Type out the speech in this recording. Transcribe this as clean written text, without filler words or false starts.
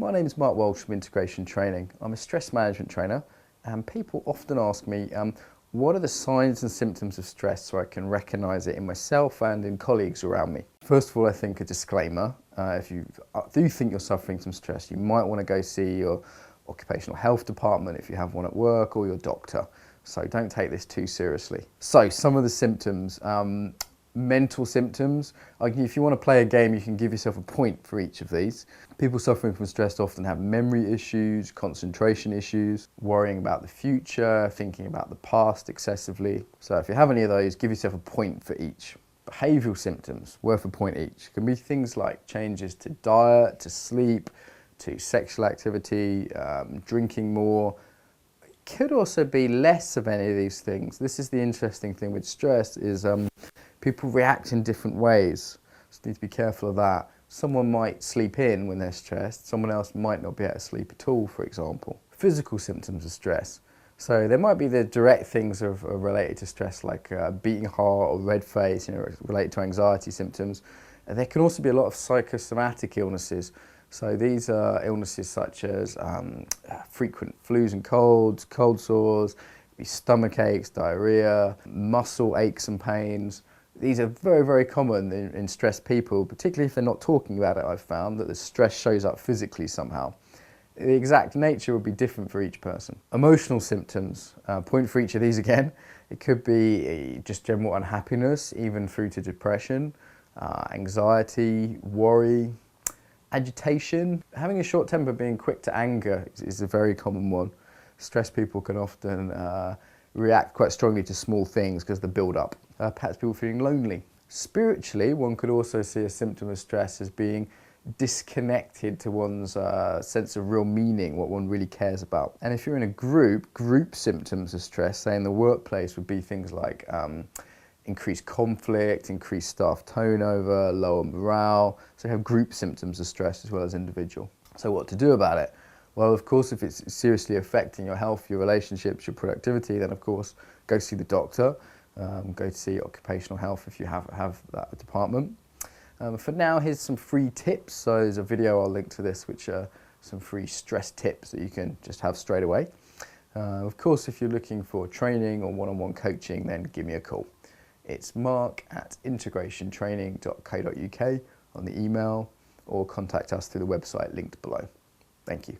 My name is Mark Walsh from Integration Training. I'm a stress management trainer, and people often ask me, what are the signs and symptoms of stress so I can recognise it in myself and in colleagues around me? First of all, I think a disclaimer. If you do think you're suffering from stress, you might want to go see your occupational health department if you have one at work, or your doctor. So don't take this too seriously. So some of the symptoms. Mental symptoms. If you want to play a game, you can give yourself a point for each of these. People suffering from stress often have memory issues, concentration issues, worrying about the future, thinking about the past excessively. So if you have any of those, give yourself a point for each. Behavioural symptoms, worth a point each. It can be things like changes to diet, to sleep, to sexual activity, drinking more. It could also be less of any of these things. This is the interesting thing with stress is people react in different ways, so you need to be careful of that. Someone might sleep in when they're stressed, someone else might not be able to sleep at all, for example. Physical symptoms of stress. So there might be the direct things related to stress, like beating heart or red face, related to anxiety symptoms. And there can also be a lot of psychosomatic illnesses. So these are illnesses such as frequent flus and colds, cold sores, stomach aches, diarrhea, muscle aches and pains. These are very, very common in stressed people, particularly if they're not talking about it. I've found that the stress shows up physically somehow. The exact nature will be different for each person. Emotional symptoms, point for each of these again. It could be just general unhappiness, even through to depression, anxiety, worry, agitation. Having a short temper, being quick to anger is a very common one. Stressed people can often react quite strongly to small things because of the build-up. Perhaps people feeling lonely. Spiritually, one could also see a symptom of stress as being disconnected to one's sense of real meaning, what one really cares about. And if you're in a group symptoms of stress, say in the workplace, would be things like increased conflict, increased staff turnover, lower morale. So you have group symptoms of stress as well as individual. So what to do about it? Well, of course, if it's seriously affecting your health, your relationships, your productivity, then of course, go see the doctor. Go to see occupational health if you have that department. For now, here's some free tips. So there's a video, I'll link to this, which are some free stress tips that you can just have straight away. Of course, if you're looking for training or one-on-one coaching, then give me a call. It's mark@integrationtraining.co.uk on the email, or contact us through the website linked below. Thank you.